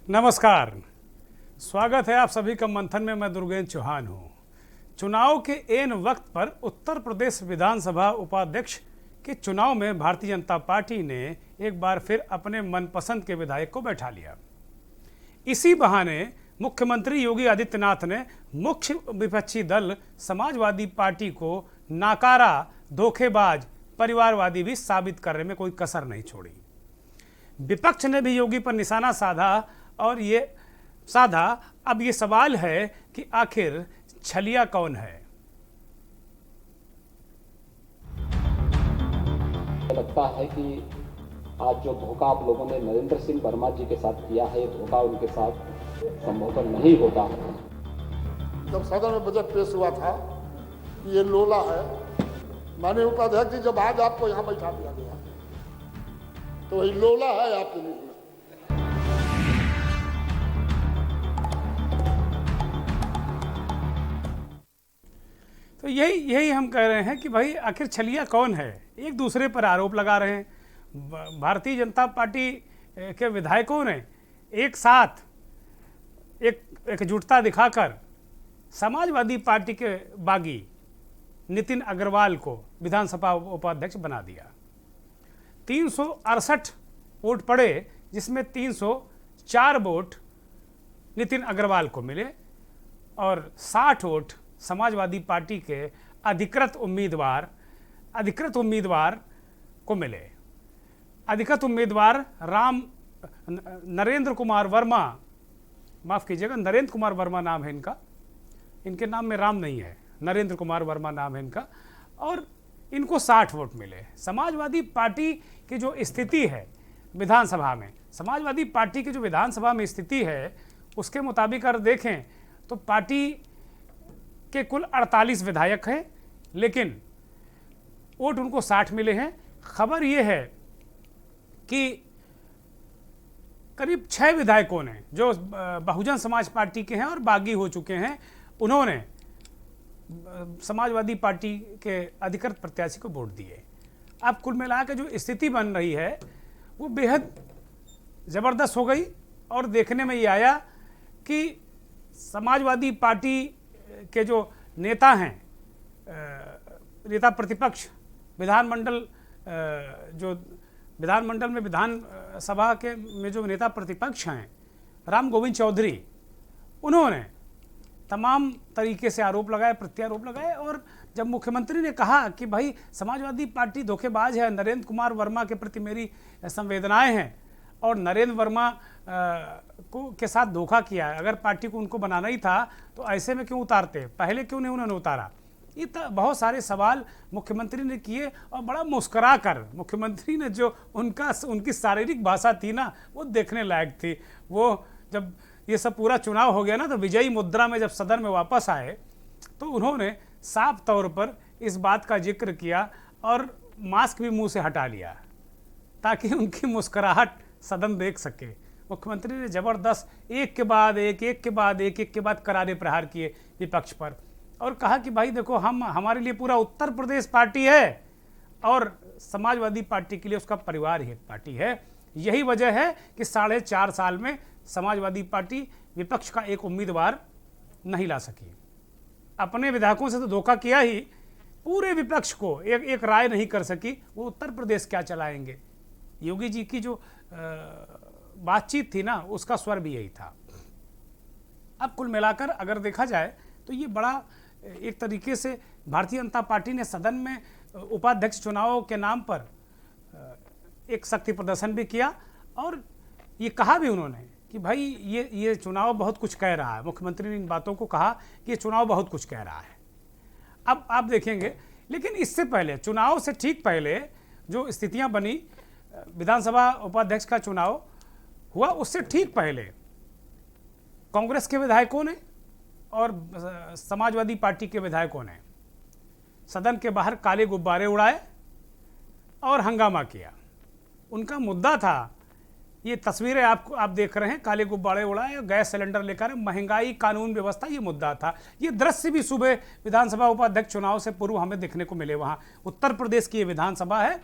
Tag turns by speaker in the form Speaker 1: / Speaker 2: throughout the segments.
Speaker 1: नमस्कार, स्वागत है आप सभी का मंथन में। मैं दुर्गेंद्र चौहान हूँ। चुनाव के ऐन वक्त पर उत्तर प्रदेश विधानसभा उपाध्यक्ष के चुनाव में भारतीय जनता पार्टी ने एक बार फिर अपने मनपसंद के विधायक को बैठा लिया। इसी बहाने मुख्यमंत्री योगी आदित्यनाथ ने मुख्य विपक्षी दल समाजवादी पार्टी को नाकारा, धोखेबाज, परिवारवादी भी साबित करने में कोई कसर नहीं छोड़ी। विपक्ष ने भी योगी पर निशाना साधा और अब ये सवाल है कि आखिर छलिया कौन है।
Speaker 2: लगता है कि आज जो धोखा आप लोगों ने नरेंद्र सिंह वर्मा जी के साथ किया है, ये धोखा उनके साथ संभवतः नहीं होता।
Speaker 3: जब सदन में बजट पेश हुआ था कि ये लोला है, माननीय उपाध्यक्ष जी, जब आज आपको यहाँ बैठा दिया गया तो वही लोला है आपके लिए।
Speaker 1: तो यही हम कह रहे हैं कि भाई आखिर छलिया कौन है। एक दूसरे पर आरोप लगा रहे हैं। भारतीय जनता पार्टी के विधायकों ने एक साथ एकजुटता दिखाकर समाजवादी पार्टी के बागी नितिन अग्रवाल को विधानसभा उपाध्यक्ष बना दिया। 368 वोट पड़े, जिसमें 304 वोट नितिन अग्रवाल को मिले और 60 वोट समाजवादी पार्टी के अधिकृत उम्मीदवार को मिले। अधिकृत उम्मीदवार नरेंद्र कुमार वर्मा, माफ़ कीजिएगा, नरेंद्र कुमार वर्मा नाम है इनका। इनके नाम में राम नहीं है, नरेंद्र कुमार वर्मा नाम है इनका। और इनको 60 वोट मिले। समाजवादी पार्टी की जो स्थिति है विधानसभा में, समाजवादी पार्टी की जो विधानसभा में स्थिति है, उसके मुताबिक अगर देखें तो पार्टी के कुल 48 विधायक हैं, लेकिन वोट उनको 60 मिले हैं। खबर यह है कि करीब 6 विधायकों ने, जो बहुजन समाज पार्टी के हैं और बागी हो चुके हैं, उन्होंने समाजवादी पार्टी के अधिकृत प्रत्याशी को वोट दिए। अब कुल मिलाकर जो स्थिति बन रही है वो बेहद ज़बरदस्त हो गई और देखने में ये आया कि समाजवादी पार्टी के जो नेता हैं, नेता प्रतिपक्ष, विधानमंडल में विधानसभा के में जो नेता प्रतिपक्ष हैं, राम गोविंद चौधरी, उन्होंने तमाम तरीके से आरोप लगाए, प्रत्यारोप लगाए। और जब मुख्यमंत्री ने कहा कि भाई समाजवादी पार्टी धोखेबाज है, नरेंद्र कुमार वर्मा के प्रति मेरी संवेदनाएं हैं और नरेंद्र वर्मा के साथ धोखा किया है, अगर पार्टी को उनको बनाना ही था तो ऐसे में क्यों उतारते, पहले क्यों नहीं उन्होंने उतारा। ये बहुत सारे सवाल मुख्यमंत्री ने किए और बड़ा मुस्करा कर मुख्यमंत्री ने जो उनकी शारीरिक भाषा थी ना, वो देखने लायक थी। वो जब ये सब पूरा चुनाव हो गया ना, तो विजयी मुद्रा में जब सदन में वापस आए तो उन्होंने साफ तौर पर इस बात का जिक्र किया और मास्क भी मुंह से हटा लिया ताकि उनकी मुस्कुराहट सदन देख सके। मुख्यमंत्री ने ज़बरदस्त एक के बाद करारे प्रहार किए विपक्ष पर और कहा कि भाई देखो, हमारे लिए पूरा उत्तर प्रदेश पार्टी है और समाजवादी पार्टी के लिए उसका परिवार ही एक पार्टी है। यही वजह है कि 4.5 साल में समाजवादी पार्टी विपक्ष का एक उम्मीदवार नहीं ला सकी। अपने विधायकों से तो धोखा किया ही, पूरे विपक्ष को एक राय नहीं कर सकी। वो उत्तर प्रदेश क्या चलाएंगे। योगी जी की जो बातचीत थी ना, उसका स्वर भी यही था। अब कुल मिलाकर अगर देखा जाए तो ये बड़ा एक तरीके से भारतीय जनता पार्टी ने सदन में उपाध्यक्ष चुनाव के नाम पर एक शक्ति प्रदर्शन भी किया और ये कहा भी उन्होंने कि भाई ये चुनाव बहुत कुछ कह रहा है। मुख्यमंत्री ने इन बातों को कहा कि ये चुनाव बहुत कुछ कह रहा है। अब आप देखेंगे, लेकिन इससे पहले, चुनाव से ठीक पहले जो स्थितियां बनी, विधानसभा उपाध्यक्ष का चुनाव हुआ, उससे ठीक पहले कांग्रेस के विधायकों ने और समाजवादी पार्टी के विधायकों ने सदन के बाहर काले गुब्बारे उड़ाए और हंगामा किया। उनका मुद्दा था, ये तस्वीरें आप देख रहे हैं, काले गुब्बारे उड़ाए, गैस सिलेंडर लेकर, महंगाई, कानून व्यवस्था, ये मुद्दा था। ये दृश्य भी सुबह विधानसभा उपाध्यक्ष चुनाव से पूर्व हमें देखने को मिले। वहाँ उत्तर प्रदेश की ये विधानसभा है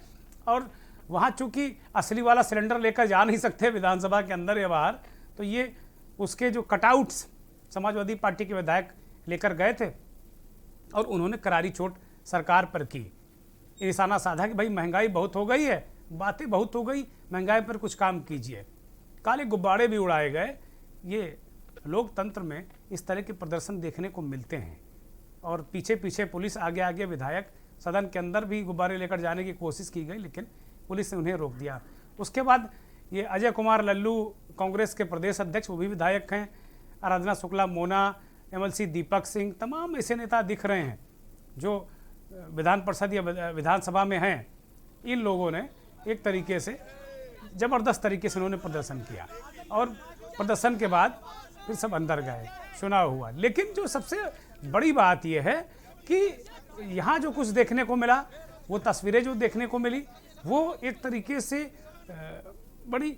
Speaker 1: और वहाँ चूंकि असली वाला सिलेंडर लेकर जा नहीं सकते विधानसभा के अंदर या बाहर, तो ये उसके जो कटआउट्स समाजवादी पार्टी के विधायक लेकर गए थे और उन्होंने करारी चोट सरकार पर की, निशाना साधा कि भाई महंगाई बहुत हो गई है, बातें बहुत हो गई, महंगाई पर कुछ काम कीजिए। काले गुब्बारे भी उड़ाए गए। ये लोकतंत्र में इस तरह के प्रदर्शन देखने को मिलते हैं और पीछे पीछे पुलिस, आगे आगे विधायक, सदन के अंदर भी गुब्बारे लेकर जाने की कोशिश की गई लेकिन पुलिस ने उन्हें रोक दिया। उसके बाद ये अजय कुमार लल्लू कांग्रेस के प्रदेश अध्यक्ष, वो भी विधायक हैं, आराधना शुक्ला मोना, MLC दीपक सिंह, तमाम ऐसे नेता दिख रहे हैं जो विधान परिषद या विधानसभा में हैं। इन लोगों ने एक तरीके से ज़बरदस्त तरीके से उन्होंने प्रदर्शन किया और प्रदर्शन के बाद फिर सब अंदर गए, चुनाव हुआ। लेकिन जो सबसे बड़ी बात यह है कि यहाँ जो कुछ देखने को मिला, वो तस्वीरें जो देखने को मिली, वो एक तरीके से बड़ी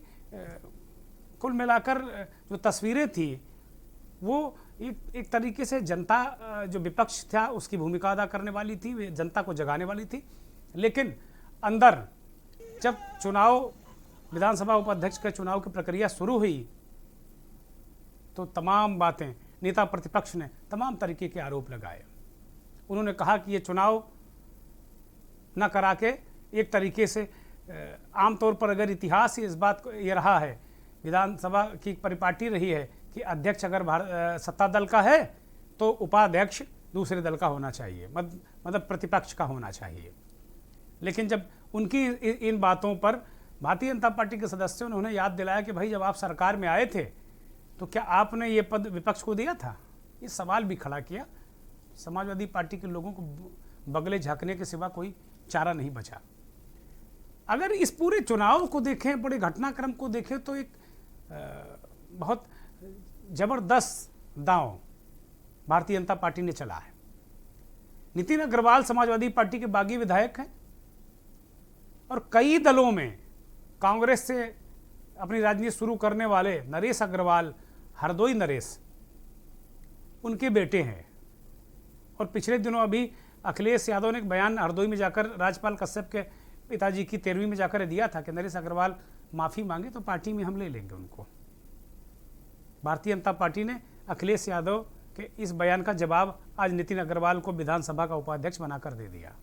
Speaker 1: कुल मिलाकर जो तस्वीरें थी वो एक तरीके से जनता जो विपक्ष था उसकी भूमिका अदा करने वाली थी, वे जनता को जगाने वाली थी। लेकिन अंदर जब चुनाव, विधानसभा उपाध्यक्ष के चुनाव की प्रक्रिया शुरू हुई तो तमाम बातें, नेता प्रतिपक्ष ने तमाम तरीके के आरोप लगाए। उन्होंने कहा कि ये चुनाव न करा के एक तरीके से आमतौर पर अगर इतिहास इस बात को ये रहा है, विधानसभा की परिपाटी रही है कि अध्यक्ष अगर सत्ता दल का है तो उपाध्यक्ष दूसरे दल का होना चाहिए, मतलब प्रतिपक्ष का होना चाहिए। लेकिन जब उनकी इन बातों पर भारतीय जनता पार्टी के सदस्यों ने उन्हें याद दिलाया कि भाई जब आप सरकार में आए थे तो क्या आपने ये पद विपक्ष को दिया था, ये सवाल भी खड़ा किया। समाजवादी पार्टी के लोगों को बगले झाँकने के सिवा कोई चारा नहीं बचा। अगर इस पूरे चुनाव को देखें, बड़े घटनाक्रम को देखें तो एक बहुत जबरदस्त दांव भारतीय जनता पार्टी ने चला है। नितिन अग्रवाल समाजवादी पार्टी के बागी विधायक हैं और कई दलों में कांग्रेस से अपनी राजनीति शुरू करने वाले नरेश अग्रवाल, हरदोई नरेश, उनके बेटे हैं। और पिछले दिनों अभी अखिलेश यादव ने एक बयान हरदोई में जाकर राजपाल कश्यप के पिताजी की 13वीं में जाकर दिया था कि नरेश अग्रवाल माफ़ी मांगे तो पार्टी में हम ले लेंगे उनको। भारतीय जनता पार्टी ने अखिलेश यादव के इस बयान का जवाब आज नितिन अग्रवाल को विधानसभा का उपाध्यक्ष बनाकर दे दिया।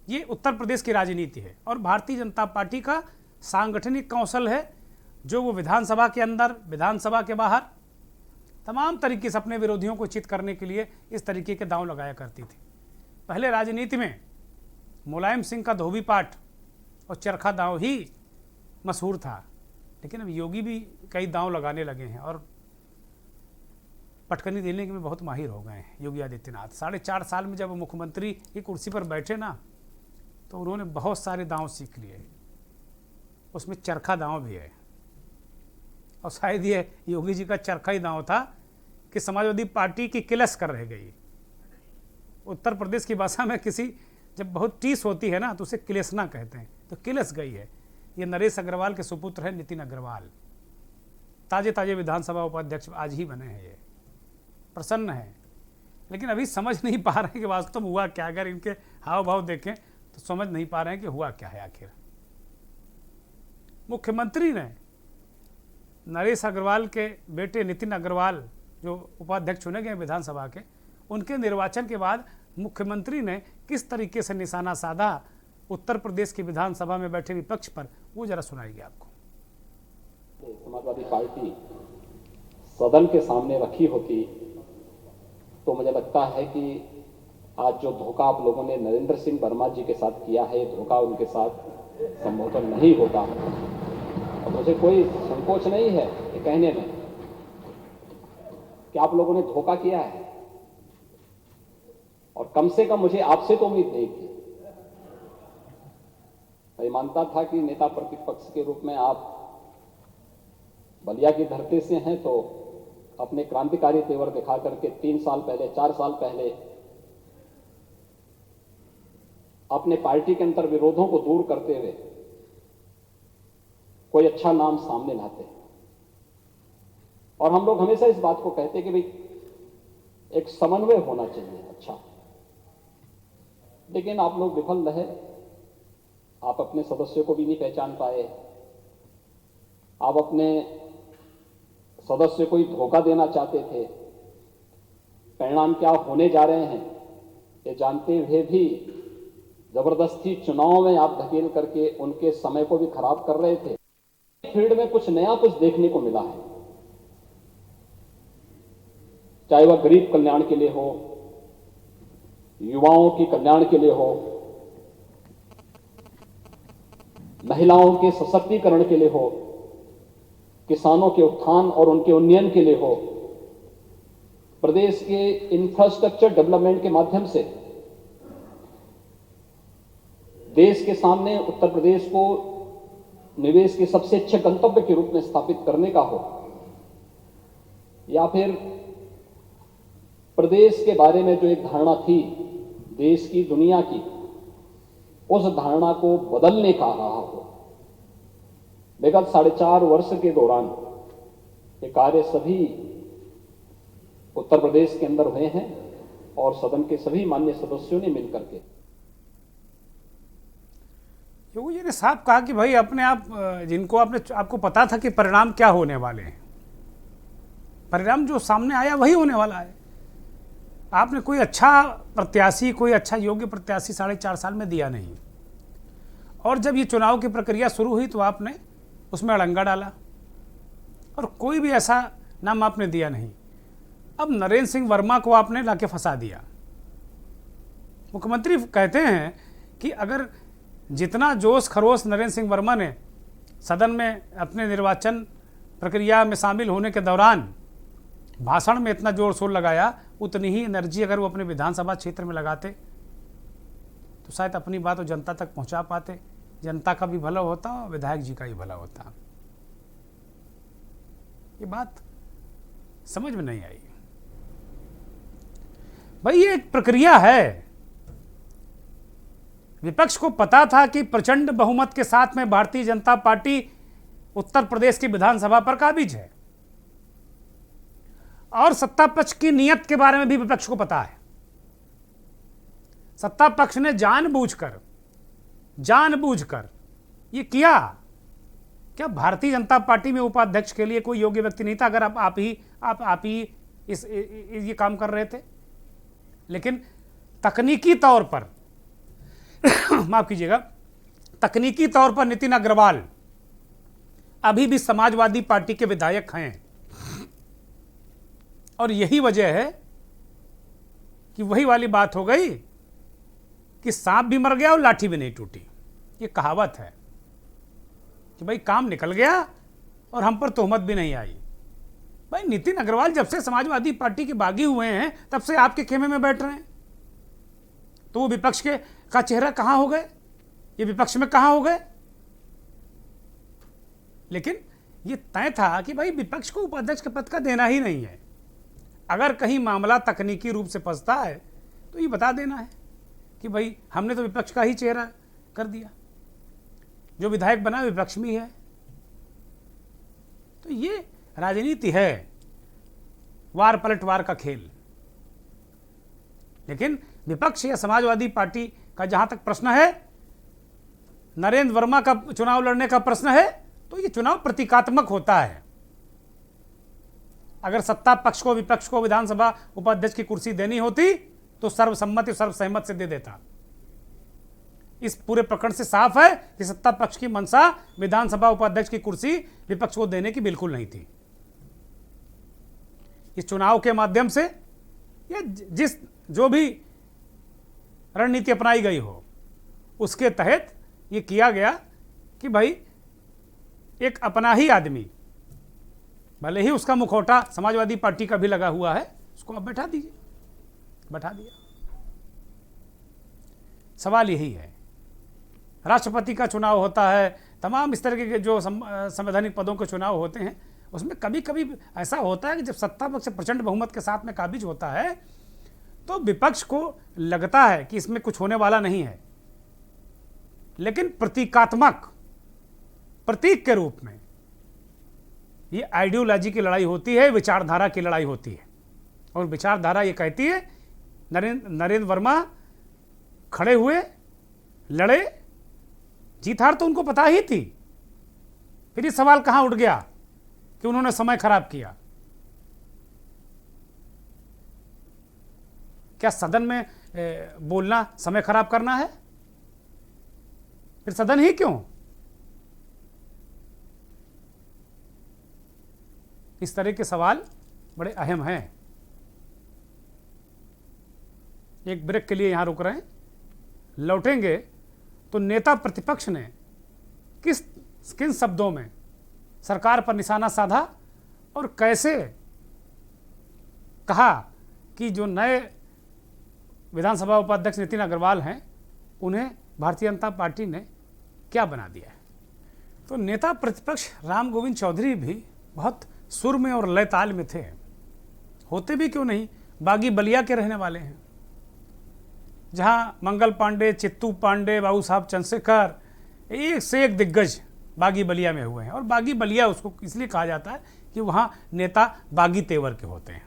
Speaker 1: ये उत्तर प्रदेश की राजनीति है और भारतीय जनता पार्टी का सांगठनिक कौशल है जो वो विधानसभा के अंदर, विधानसभा के बाहर तमाम तरीके से अपने विरोधियों को चित करने के लिए इस तरीके के दांव लगाया करती थी। पहले राजनीति में मुलायम सिंह का धोबी पाठ और चरखा दांव ही मशहूर था, लेकिन अब योगी भी कई दांव लगाने लगे हैं और पटकनी देने में बहुत माहिर हो गए हैं योगी आदित्यनाथ। 4.5 साल में जब मुख्यमंत्री की कुर्सी पर बैठे ना तो उन्होंने बहुत सारे दांव सीख लिए, उसमें चरखा दांव भी है। और शायद ये योगी जी का चरखा ही दांव था कि समाजवादी पार्टी की किलस कर रह गई। उत्तर प्रदेश की भाषा में किसी जब बहुत टीस होती है ना तो उसे किलेसना कहते हैं, तो किलस गई है। ये नरेश अग्रवाल के सुपुत्र है नितिन अग्रवाल, ताजे ताजे विधानसभा उपाध्यक्ष आज ही बने हैं। ये प्रसन्न है लेकिन अभी समझ नहीं पा रहे हैं कि वास्तव में हुआ क्या। अगर इनके हाव भाव देखें तो समझ नहीं पा रहे हैं कि हुआ क्या है आखिर। मुख्यमंत्री ने नरेश अग्रवाल के बेटे नितिन अग्रवाल जो उपाध्यक्ष चुने गए विधानसभा के, उनके निर्वाचन के बाद मुख्यमंत्री ने किस तरीके से निशाना साधा उत्तर प्रदेश की विधानसभा में बैठे विपक्ष पर, वो जरा सुनाएंगे आपको।
Speaker 2: समाजवादी पार्टी सदन के सामने रखी होती तो मुझे लगता है कि आज जो धोखा आप लोगों ने नरेंद्र सिंह वर्मा जी के साथ किया है, धोखा उनके साथ संभवतः नहीं होता। और मुझे कोई संकोच नहीं है ये कहने में कि आप लोगों ने धोखा किया है और कम से कम मुझे आपसे तो उम्मीद नहीं थी। मैं मानता था कि नेता प्रतिपक्ष के रूप में आप बलिया की धरती से हैं तो अपने क्रांतिकारी तेवर दिखा करके 3 साल पहले, 4 साल पहले अपने पार्टी के अंतर विरोधों को दूर करते हुए कोई अच्छा नाम सामने लाते। और हम लोग हमेशा इस बात को कहते कि भाई एक समन्वय होना चाहिए अच्छा, लेकिन आप लोग विफल रहे। आप अपने सदस्यों को भी नहीं पहचान पाए, आप अपने सदस्य को ही धोखा देना चाहते थे। परिणाम क्या होने जा रहे हैं ये जानते हुए भी जबरदस्ती चुनाव में आप धकेल करके उनके समय को भी खराब कर रहे थे। फील्ड में कुछ नया कुछ देखने को मिला है, चाहे वह गरीब कल्याण के लिए हो, युवाओं के कल्याण के लिए हो, महिलाओं के सशक्तिकरण के लिए हो, किसानों के उत्थान और उनके उन्नयन के लिए हो, प्रदेश के इंफ्रास्ट्रक्चर डेवलपमेंट के माध्यम से देश के सामने उत्तर प्रदेश को निवेश के सबसे अच्छे गंतव्य के रूप में स्थापित करने का हो, या फिर प्रदेश के बारे में जो एक धारणा थी देश की, दुनिया की, उस धारणा को बदलने का रहा हो। विगत 4.5 वर्ष के दौरान ये कार्य सभी उत्तर प्रदेश के अंदर हुए हैं और सदन के सभी माननीय सदस्यों ने मिलकर के
Speaker 1: योगी जी ने साफ कहा कि भाई अपने आप जिनको आपको पता था कि परिणाम क्या होने वाले हैं, परिणाम जो सामने आया वही होने वाला है। आपने कोई अच्छा प्रत्याशी, कोई अच्छा योग्य प्रत्याशी 4.5 साल में दिया नहीं, और जब ये चुनाव की प्रक्रिया शुरू हुई तो आपने उसमें अड़ंगा डाला और कोई भी ऐसा नाम आपने दिया नहीं। अब नरेंद्र सिंह वर्मा को आपने लाके फंसा दिया। मुख्यमंत्री कहते हैं कि अगर जितना जोश खरोश नरेंद्र सिंह वर्मा ने सदन में अपने निर्वाचन प्रक्रिया में शामिल होने के दौरान भाषण में इतना जोर शोर लगाया, उतनी ही एनर्जी अगर वो अपने विधानसभा क्षेत्र में लगाते तो शायद अपनी बात वो जनता तक पहुंचा पाते, जनता का भी भला होता और विधायक जी का भी भला होता। ये बात समझ में नहीं आई। भाई ये एक प्रक्रिया है। विपक्ष को पता था कि प्रचंड बहुमत के साथ में भारतीय जनता पार्टी उत्तर प्रदेश की विधानसभा पर काबिज है, और सत्ता पक्ष की नीयत के बारे में भी विपक्ष को पता है। सत्ता पक्ष ने जानबूझकर ये किया। क्या भारतीय जनता पार्टी में उपाध्यक्ष के लिए कोई योग्य व्यक्ति नहीं था? अगर आप ही ये काम कर रहे थे, लेकिन तकनीकी तौर पर माफ कीजिएगा, तकनीकी तौर पर नितिन अग्रवाल अभी भी समाजवादी पार्टी के विधायक हैं, और यही वजह है कि वही वाली बात हो गई कि सांप भी मर गया और लाठी भी नहीं टूटी। ये कहावत है कि भाई काम निकल गया और हम पर तोहमत भी नहीं आई। भाई नितिन अग्रवाल जब से समाजवादी पार्टी के बागी हुए हैं तब से आपके खेमे में बैठ रहे हैं, तो वो विपक्ष का चेहरा कहां हो गए? ये विपक्ष में कहां हो गए? लेकिन ये तय था कि भाई विपक्ष को उपाध्यक्ष के पद का देना ही नहीं है। अगर कहीं मामला तकनीकी रूप से फंसता है तो ये बता देना है कि भाई हमने तो विपक्ष का ही चेहरा कर दिया, जो विधायक बना विपक्ष में है। तो ये राजनीति है, वार पलटवार का खेल। लेकिन विपक्ष या समाजवादी पार्टी का जहां तक प्रश्न है, नरेंद्र वर्मा का चुनाव लड़ने का प्रश्न है, तो ये चुनाव प्रतीकात्मक होता है। अगर सत्ता पक्ष को, विपक्ष को विधानसभा उपाध्यक्ष की कुर्सी देनी होती तो सर्वसम्मति, सर्वसहमत से दे देता। इस पूरे प्रकरण से साफ है कि सत्ता पक्ष की मंशा विधानसभा उपाध्यक्ष की कुर्सी विपक्ष को देने की बिल्कुल नहीं थी। इस चुनाव के माध्यम से या जो भी रणनीति अपनाई गई हो उसके तहत ये किया गया कि भाई एक अपना ही आदमी, भले ही उसका मुखौटा समाजवादी पार्टी का भी लगा हुआ है, उसको अब बैठा दीजिए, बैठा दिया। सवाल यही है, राष्ट्रपति का चुनाव होता है, तमाम इस तरह के जो संवैधानिक पदों के चुनाव होते हैं, उसमें कभी कभी ऐसा होता है कि जब सत्ता पक्ष प्रचंड बहुमत के साथ में काबिज होता है तो विपक्ष को लगता है कि इसमें कुछ होने वाला नहीं है, लेकिन प्रतीकात्मक, प्रतीक के रूप में ये आइडियोलॉजी की लड़ाई होती है, विचारधारा की लड़ाई होती है। और विचारधारा ये कहती है नरेंद्र वर्मा खड़े हुए, लड़े, जीत हार तो उनको पता ही थी, फिर ये सवाल कहां उठ गया कि उन्होंने समय खराब किया? क्या सदन में बोलना समय खराब करना है? फिर सदन ही क्यों? इस तरह के सवाल बड़े अहम हैं। एक ब्रेक के लिए यहां रुक रहे हैं, लौटेंगे तो नेता प्रतिपक्ष ने किन शब्दों में सरकार पर निशाना साधा और कैसे कहा कि जो नए विधानसभा उपाध्यक्ष नितिन अग्रवाल हैं उन्हें भारतीय जनता पार्टी ने क्या बना दिया है। तो नेता प्रतिपक्ष राम गोविंद चौधरी भी बहुत सुर में और लय ताल में थे। होते भी क्यों नहीं, बागी बलिया के रहने वाले हैं, जहां मंगल पांडे, चित्तू पांडे, बाबू साहब चंद्रशेखर, एक से एक दिग्गज बागी बलिया में हुए हैं। और बागी बलिया उसको इसलिए कहा जाता है कि वहां नेता बागी तेवर के होते हैं।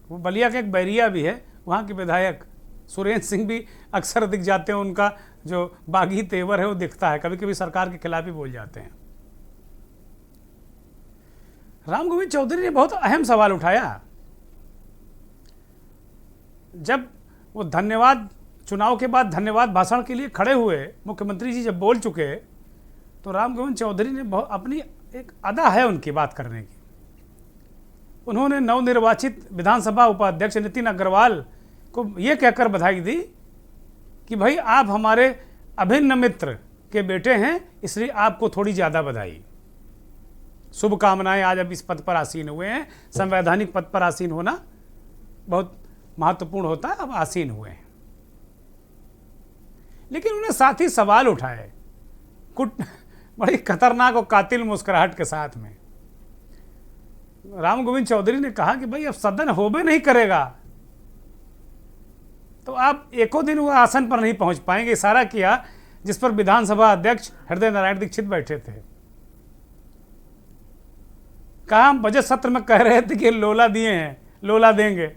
Speaker 1: वो बलिया का एक बैरिया भी है, वहाँ के विधायक सुरेंद्र सिंह भी अक्सर दिख जाते हैं। उनका जो बागी तेवर है वो दिखता है, कभी कभी सरकार के खिलाफ ही बोल जाते हैं। राम गोविंद चौधरी ने बहुत अहम सवाल उठाया। जब वो धन्यवाद, चुनाव के बाद धन्यवाद भाषण के लिए खड़े हुए, मुख्यमंत्री जी जब बोल चुके, तो राम गोविंद चौधरी ने अपनी एक अदा है उनकी बात करने की। उन्होंने नवनिर्वाचित विधानसभा उपाध्यक्ष नितिन अग्रवाल को ये कहकर बधाई दी कि भाई आप हमारे अभिन्न मित्र के बेटे हैं, इसलिए आपको थोड़ी ज़्यादा बधाई, शुभकामनाएं। आज अब इस पद पर आसीन हुए हैं, संवैधानिक पद पर आसीन होना बहुत महत्वपूर्ण होता है, अब आसीन हुए हैं। लेकिन उन्हें साथ ही सवाल उठाए बड़ी खतरनाक और कातिल मुस्कुराहट के साथ में। राम गोविंद चौधरी ने कहा कि भाई अब सदन होबे नहीं करेगा तो आप एको दिन वो आसन पर नहीं पहुंच पाएंगे। इशारा किया जिस पर विधानसभा अध्यक्ष हृदय नारायण दीक्षित बैठे थे। कहा हम बजट सत्र में कह रहे थे कि लोला दिए हैं, लोला देंगे,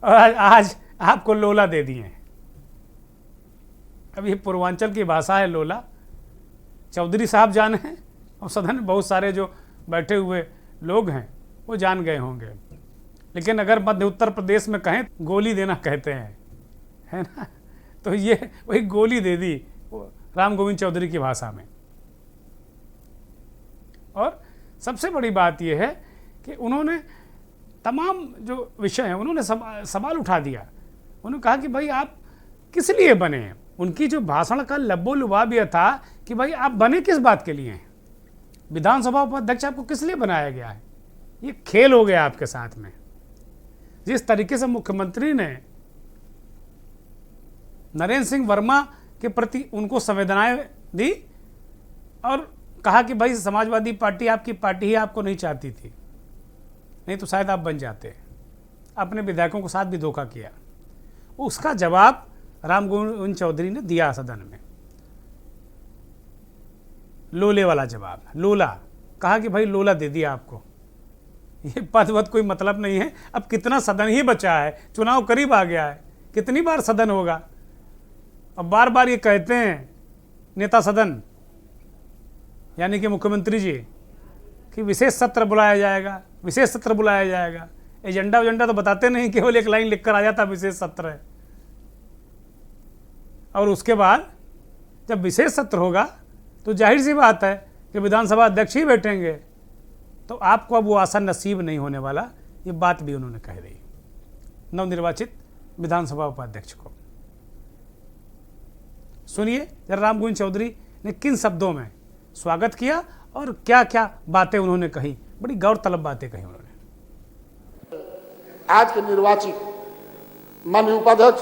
Speaker 1: और आज आपको लोला दे दिए हैं। अब ये पूर्वांचल की भाषा है लोला, चौधरी साहब जाने हैं और सदन में बहुत सारे जो बैठे हुए लोग हैं वो जान गए होंगे। लेकिन अगर मध्य उत्तर प्रदेश में कहें गोली देना कहते हैं, है ना, तो ये वही गोली दे दी राम गोविंद चौधरी की भाषा में। और सबसे बड़ी बात यह है कि उन्होंने तमाम जो विषय हैं उन्होंने सवाल उठा दिया। उन्होंने कहा कि भाई आप किस लिए बने हैं। उनकी जो भाषण का लब्बो लुबाब यह था कि भाई आप बने किस बात के लिए हैं, विधानसभा उपाध्यक्ष आपको किस लिए बनाया गया है। ये खेल हो गया आपके साथ में। जिस तरीके से मुख्यमंत्री ने नरेंद्र सिंह वर्मा के प्रति उनको संवेदनाएं दी और कहा कि भाई समाजवादी पार्टी आपकी पार्टी ही आपको नहीं चाहती थी, नहीं तो शायद आप बन जाते, अपने विधायकों के साथ भी धोखा किया, उसका जवाब राम गोविंद चौधरी ने दिया सदन में। लोले वाला जवाब, लोला, कहा कि भाई लोला दे दिया आपको, ये पद वद कोई मतलब नहीं है। अब कितना सदन ही बचा है, चुनाव करीब आ गया है, कितनी बार सदन होगा। अब बार बार ये कहते हैं नेता सदन यानी कि मुख्यमंत्री जी कि विशेष सत्र बुलाया जाएगा, विशेष सत्र बुलाया जाएगा। एजेंडा तो बताते नहीं, केवल एक लाइन लिखकर आ जाता विशेष सत्र है। और उसके बाद जब विशेष सत्र होगा तो जाहिर सी बात है कि विधानसभा अध्यक्ष ही बैठेंगे, तो आपको अब वो आसन नसीब नहीं होने वाला। ये बात भी उन्होंने कह दी नवनिर्वाचित विधानसभा उपाध्यक्ष को। सुनिए जरा राम गोविंद चौधरी ने किन शब्दों में स्वागत किया और क्या क्या बातें उन्होंने कही। बड़ी गौरतलब बातें कही उन्होंने।
Speaker 3: आज के निर्वाचित माननीय उपाध्यक्ष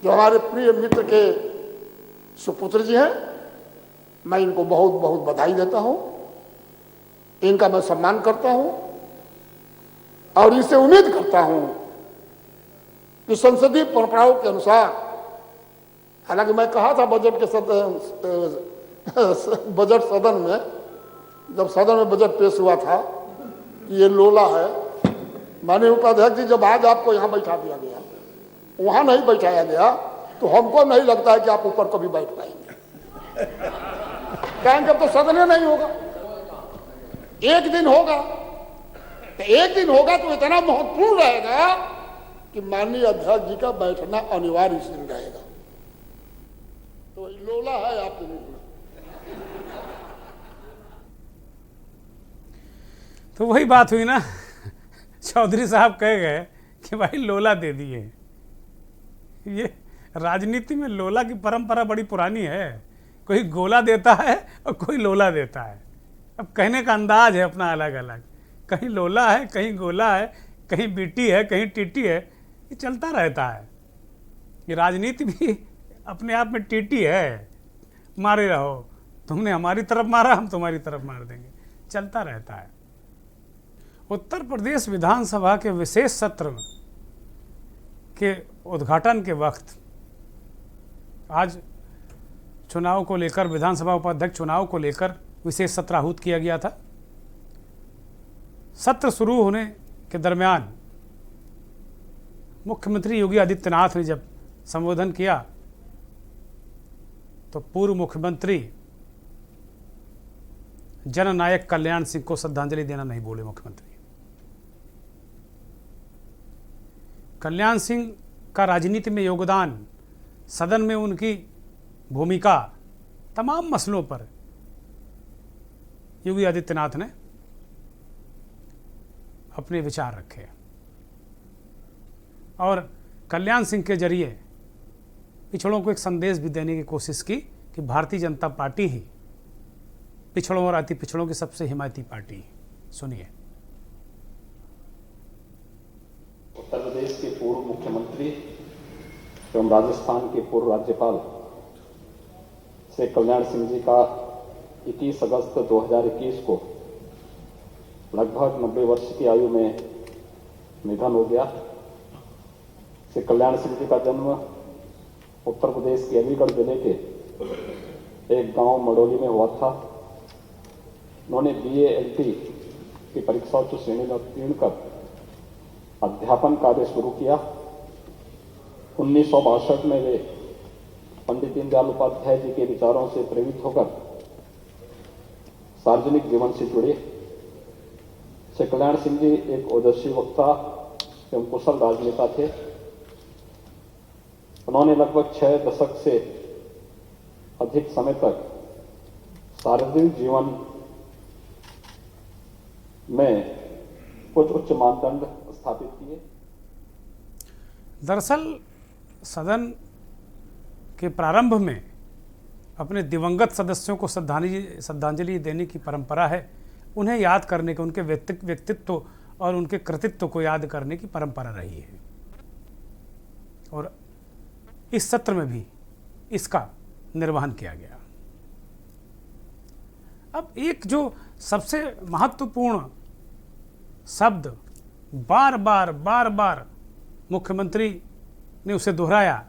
Speaker 3: जो हमारे प्रिय मित्र के सुपुत्र जी हैं, मैं इनको बहुत बहुत बधाई देता हूं, इनका मैं सम्मान करता हूं और इनसे उम्मीद करता हूं कि संसदीय परंपराओं के अनुसार, हालांकि मैं कहा था बजट सदन में, जब सदन में बजट पेश हुआ था कि ये लोला है, माननीय उपाध्यक्ष जी जब आज आपको यहाँ बैठा दिया गया, वहां नहीं बैठाया गया, तो हमको नहीं लगता है कि आप ऊपर कभी बैठ पाएंगे। कहेंगे अब तो सदन ही नहीं होगा। एक दिन होगा, तो एक दिन होगा तो इतना महत्वपूर्ण रहेगा कि माननीय अध्यक्ष जी का बैठना अनिवार्य इस दिन रहेगा। तो लोला है आपके मुंह में।
Speaker 1: तो वही बात हुई ना, चौधरी साहब कह गए कि भाई लोला दे दिए। ये राजनीति में लोला की परंपरा बड़ी पुरानी है, कोई गोला देता है और कोई लोला देता है। अब कहने का अंदाज है अपना अलग अलग, कहीं लोला है, कहीं गोला है, कहीं बीटी है, कहीं टीटी है, ये चलता रहता है। ये राजनीति भी अपने आप में टीटी है, मारे रहो, तुमने हमारी तरफ मारा, हम तुम्हारी तरफ मार देंगे, चलता रहता है। उत्तर प्रदेश विधानसभा के विशेष सत्र के उद्घाटन के वक्त आज चुनाव को लेकर, विधानसभा उपाध्यक्ष चुनाव को लेकर विशेष सत्र आहूत किया गया था। सत्र शुरू होने के दरमियान मुख्यमंत्री योगी आदित्यनाथ ने जब संबोधन किया तो पूर्व मुख्यमंत्री जननायक कल्याण सिंह को श्रद्धांजलि देना नहीं बोले मुख्यमंत्री। कल्याण सिंह का राजनीति में योगदान, सदन में उनकी भूमिका, तमाम मसलों पर योगी आदित्यनाथ ने अपने विचार रखे और कल्याण सिंह के जरिए पिछड़ों को एक संदेश भी देने की कोशिश की कि भारतीय जनता पार्टी ही पिछड़ों और अति पिछड़ों की सबसे हिमायती पार्टी है। सुनिए।
Speaker 2: उत्तर प्रदेश के पूर्व मुख्यमंत्री एवं राजस्थान के पूर्व राज्यपाल श्री कल्याण सिंह जी का 21 अगस्त 2021 को लगभग 90 वर्ष की आयु में निधन हो गया। श्री कल्याण सिंह जी का जन्म उत्तर प्रदेश के अलीगढ़ जिले के एक गांव मडोली में हुआ था। उन्होंने BA LT की परीक्षा उच्च श्रेणी में उत्तीर्ण कर अध्यापन कार्य शुरू किया। 1962 में वे पंडित दीनदयाल उपाध्याय जी के विचारों से प्रेरित होकर सार्वजनिक जीवन से जुड़े। श्री कल्याण सिंह जी एक ओजस्वी वक्ता एवं कुशल राजनेता थे। उन्होंने लगभग 6 दशक से अधिक समय तक सार्वजनिक जीवन में कुछ उच्च मानदंड स्थापित किए।
Speaker 1: दरअसल सदन के प्रारंभ में अपने दिवंगत सदस्यों को श्रद्धांजलि देने की परंपरा है। उन्हें याद करने के, उनके व्यक्तित्व और उनके कृतित्व को याद करने की परंपरा रही है और इस सत्र में भी इसका निर्वहन किया गया। अब एक जो सबसे महत्वपूर्ण शब्द बार बार मुख्यमंत्री ने उसे दोहराया,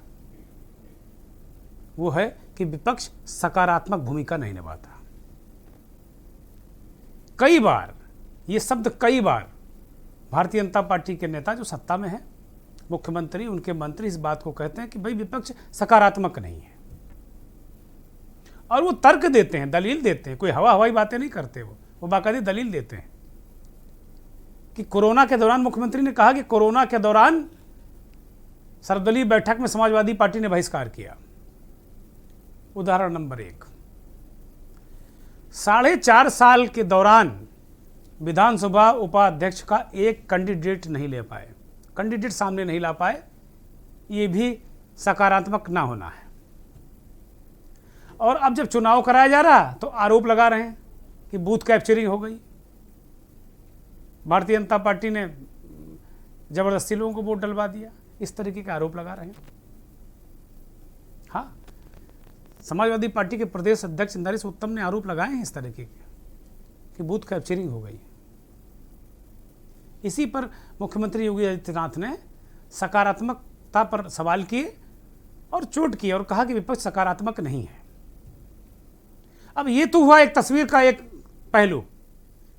Speaker 1: वो है कि विपक्ष सकारात्मक भूमिका नहीं निभाता। कई बार ये शब्द, कई बार भारतीय जनता पार्टी के नेता जो सत्ता में है, मुख्यमंत्री, उनके मंत्री इस बात को कहते हैं कि भाई विपक्ष सकारात्मक नहीं है और वो तर्क देते हैं, दलील देते हैं। कोई हवाई बातें नहीं करते, वो बाकायदे दलील देते हैं कि कोरोना के दौरान मुख्यमंत्री ने कहा कि कोरोना के दौरान सर्वदलीय बैठक में समाजवादी पार्टी ने बहिष्कार किया। उदाहरण नंबर 1, 4.5 साल के दौरान विधानसभा उपाध्यक्ष का एक कैंडिडेट नहीं ले पाए, कैंडिडेट सामने नहीं ला पाए, ये भी सकारात्मक ना होना है। और अब जब चुनाव कराया जा रहा तो आरोप लगा रहे हैं कि बूथ कैप्चरिंग हो गई, भारतीय जनता पार्टी ने जबरदस्ती लोगों को वोट डलवा दिया, इस तरीके के आरोप लगा रहे हैं। हाँ, समाजवादी पार्टी के प्रदेश अध्यक्ष नरेश उत्तम ने आरोप लगाए हैं इस तरीके के कि बूथ कैप्चरिंग हो गई। इसी पर मुख्यमंत्री योगी आदित्यनाथ ने सकारात्मकता पर सवाल किए और चोट किए और कहा कि विपक्ष सकारात्मक नहीं है। अब ये तो हुआ एक तस्वीर का एक पहलू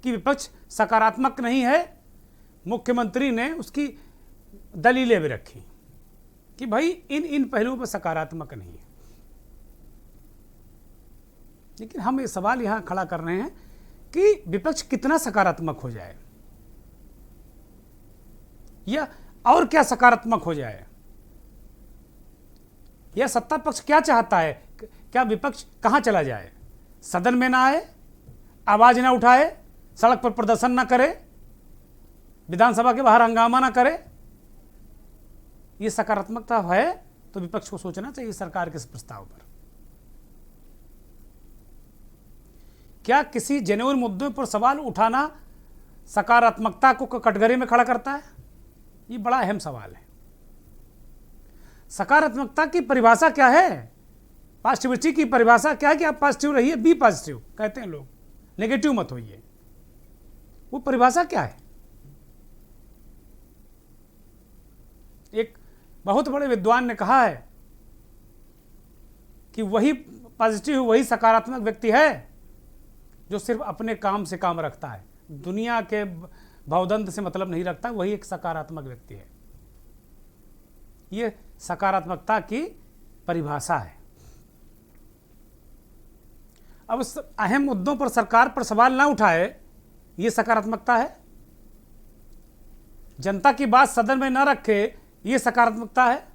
Speaker 1: कि विपक्ष सकारात्मक नहीं है। मुख्यमंत्री ने उसकी दलीलें भी रखी कि भाई इन पहलुओं पर सकारात्मक नहीं है। लेकिन हम ये सवाल यहाँ खड़ा कर रहे हैं कि विपक्ष कितना सकारात्मक हो जाए या और क्या सकारात्मक हो जाए, या सत्ता पक्ष क्या चाहता है, क्या विपक्ष कहां चला जाए, सदन में ना आए, आवाज ना उठाए, सड़क पर प्रदर्शन ना करे, विधानसभा के बाहर हंगामा ना करे। ये सकारात्मकता है तो विपक्ष को सोचना चाहिए सरकार के इस प्रस्ताव पर। क्या किसी जेन्युइन मुद्दों पर सवाल उठाना सकारात्मकता को कटघरे में खड़ा करता है? ये बड़ा अहम सवाल है। सकारात्मकता की परिभाषा क्या है? पॉजिटिविटी की परिभाषा क्या है कि आप पॉजिटिव रहिए, बी पॉजिटिव कहते हैं लोग, नेगेटिव मत होइए। वो परिभाषा क्या है? एक बहुत बड़े विद्वान ने कहा है कि वही पॉजिटिव, वही सकारात्मक व्यक्ति है जो सिर्फ अपने काम से काम रखता है, दुनिया के भवदंत से मतलब नहीं रखता, वही एक सकारात्मक व्यक्ति है। यह सकारात्मकता की परिभाषा है। अब उस अहम मुद्दों पर सरकार पर सवाल ना उठाए, यह सकारात्मकता है। जनता की बात सदन में ना रखे, यह सकारात्मकता है।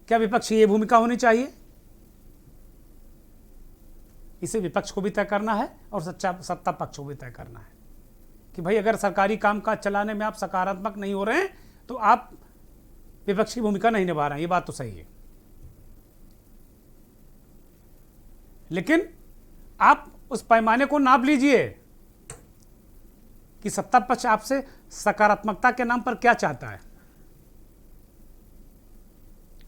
Speaker 1: क्या विपक्ष की यह भूमिका होनी चाहिए? इसे विपक्ष को भी तय करना है और सत्ता पक्ष को भी तय करना है कि भाई अगर सरकारी कामकाज चलाने में आप सकारात्मक नहीं हो रहे हैं तो आप विपक्ष की भूमिका नहीं निभा रहे हैं। ये बात तो सही है, लेकिन आप उस पैमाने को नाप लीजिए कि सत्ता पक्ष आपसे सकारात्मकता के नाम पर क्या चाहता है।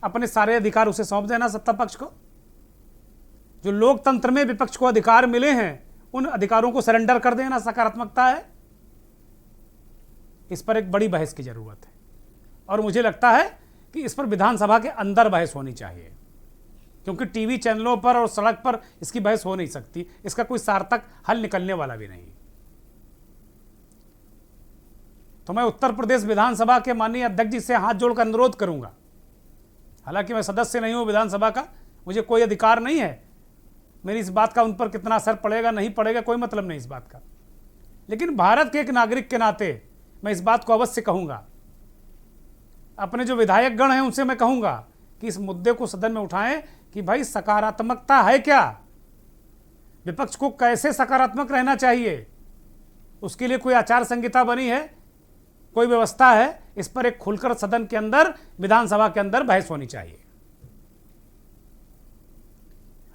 Speaker 1: अपने सारे अधिकार उसे सौंप देना सत्ता पक्ष को। जो लोकतंत्र में विपक्ष को अधिकार मिले हैं उन अधिकारों को सरेंडर कर देना सकारात्मकता है। इस पर एक बड़ी बहस की जरूरत है और मुझे लगता है कि इस पर विधानसभा के अंदर बहस होनी चाहिए, क्योंकि टीवी चैनलों पर और सड़क पर इसकी बहस हो नहीं सकती। इसका कोई सार्थक हल निकलने वाला भी नहीं। तो मैं उत्तर प्रदेश विधानसभा के माननीय अध्यक्ष जी से हाथ जोड़कर अनुरोध करूंगा, हालांकि मैं सदस्य नहीं हूं विधानसभा का, मुझे कोई अधिकार नहीं है, मेरी इस बात का उन पर कितना असर पड़ेगा नहीं पड़ेगा कोई मतलब नहीं इस बात का, लेकिन भारत के एक नागरिक के नाते मैं इस बात को अवश्य कहूंगा। अपने जो विधायक गण हैं उनसे मैं कहूंगा कि इस मुद्दे को सदन में उठाएं कि भाई सकारात्मकता है क्या, विपक्ष को कैसे सकारात्मक रहना चाहिए, उसके लिए कोई आचार संहिता बनी है, कोई व्यवस्था है। इस पर एक खुलकर सदन के अंदर, विधानसभा के अंदर बहस होनी चाहिए।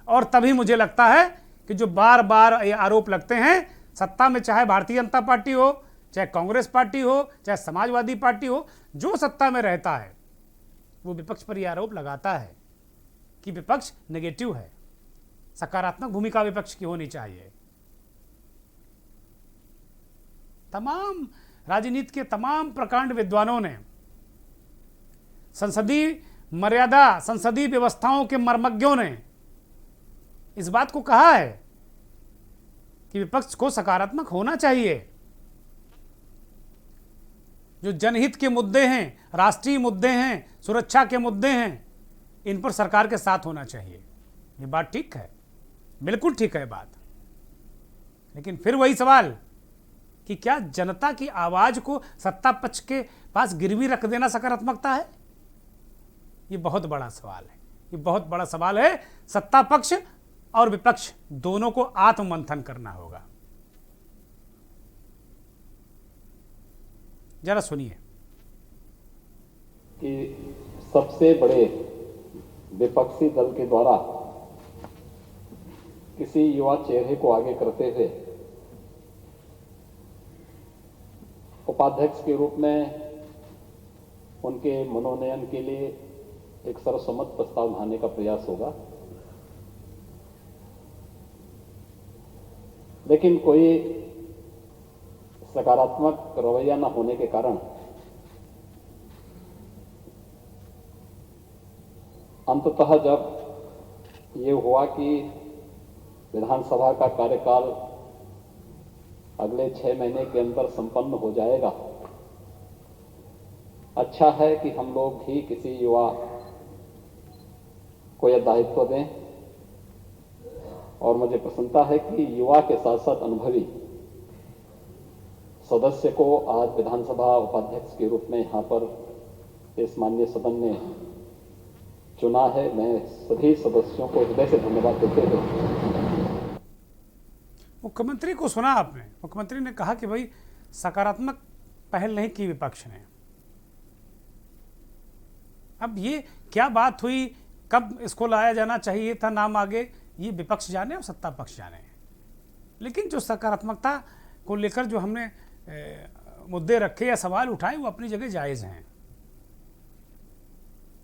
Speaker 1: और तभी मुझे लगता है कि जो बार बार ये आरोप लगते हैं सत्ता में, चाहे भारतीय जनता पार्टी हो, चाहे कांग्रेस पार्टी हो, चाहे समाजवादी पार्टी हो, जो सत्ता में रहता है वो विपक्ष पर यह आरोप लगाता है कि विपक्ष नेगेटिव है। सकारात्मक भूमिका विपक्ष की होनी चाहिए। तमाम राजनीति के तमाम प्रकांड विद्वानों ने, संसदीय मर्यादा, संसदीय व्यवस्थाओं के मर्मज्ञों ने इस बात को कहा है कि विपक्ष को सकारात्मक होना चाहिए। जो जनहित के मुद्दे हैं, राष्ट्रीय मुद्दे हैं, सुरक्षा के मुद्दे हैं, इन पर सरकार के साथ होना चाहिए। ये बात ठीक है, बिल्कुल ठीक है बात। लेकिन फिर वही सवाल कि क्या जनता की आवाज को सत्ता पक्ष के पास गिरवी रख देना सकारात्मकता है? ये बहुत बड़ा सवाल है, ये बहुत बड़ा सवाल है। सत्ता पक्ष और विपक्ष दोनों को आत्ममंथन करना होगा। जरा सुनिए
Speaker 2: कि सबसे बड़े विपक्षी दल के द्वारा किसी युवा चेहरे को आगे करते हुए उपाध्यक्ष के रूप में उनके मनोनयन के लिए एक सर्वसम्मत प्रस्ताव लाने का प्रयास होगा। लेकिन कोई सकारात्मक रवैया न होने के कारण अंततः जब ये हुआ कि विधानसभा का कार्यकाल अगले 6 महीने के अंदर संपन्न हो जाएगा, अच्छा है कि हम लोग ही किसी युवा को यह दायित्व दें और मुझे प्रसन्नता है कि युवा के साथ साथ अनुभवी सदस्य को आज विधानसभा उपाध्यक्ष के रूप में यहाँ पर इस माननीय सदन ने चुना है। मैं सभी सदस्यों को हृदय से धन्यवाद देते हुए
Speaker 1: मुख्यमंत्री को सुना आपने, मुख्यमंत्री ने कहा कि भाई सकारात्मक पहल नहीं की विपक्ष ने। अब ये क्या बात हुई, कब इसको लाया जाना चाहिए था नाम आगे, ये विपक्ष जाने और सत्ता पक्ष जाने। लेकिन जो सकारात्मकता को लेकर जो हमने मुद्दे रखे या सवाल उठाए वो अपनी जगह जायज़ हैं।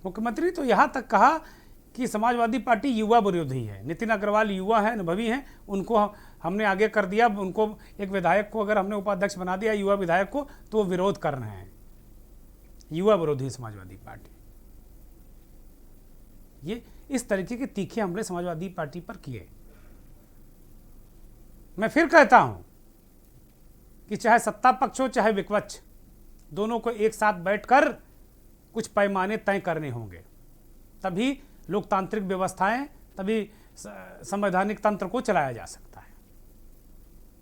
Speaker 1: मुख्यमंत्री तो यहाँ तक कहा कि समाजवादी पार्टी युवा विरोधी है, नितिन अग्रवाल युवा है, अनुभवी हैं, उनको हमने आगे कर दिया, उनको एक विधायक को अगर हमने उपाध्यक्ष बना दिया युवा विधायक को तो वो विरोध कर रहे हैं। युवा विरोधी समाजवादी पार्टी, ये इस तरीके के तीखे हमले समाजवादी पार्टी पर किए। मैं फिर कहता हूं कि चाहे सत्ता पक्ष हो चाहे विपक्ष, दोनों को एक साथ बैठकर कुछ पैमाने तय करने होंगे, तभी लोकतांत्रिक व्यवस्थाएं, तभी संवैधानिक तंत्र को चलाया जा सकता है।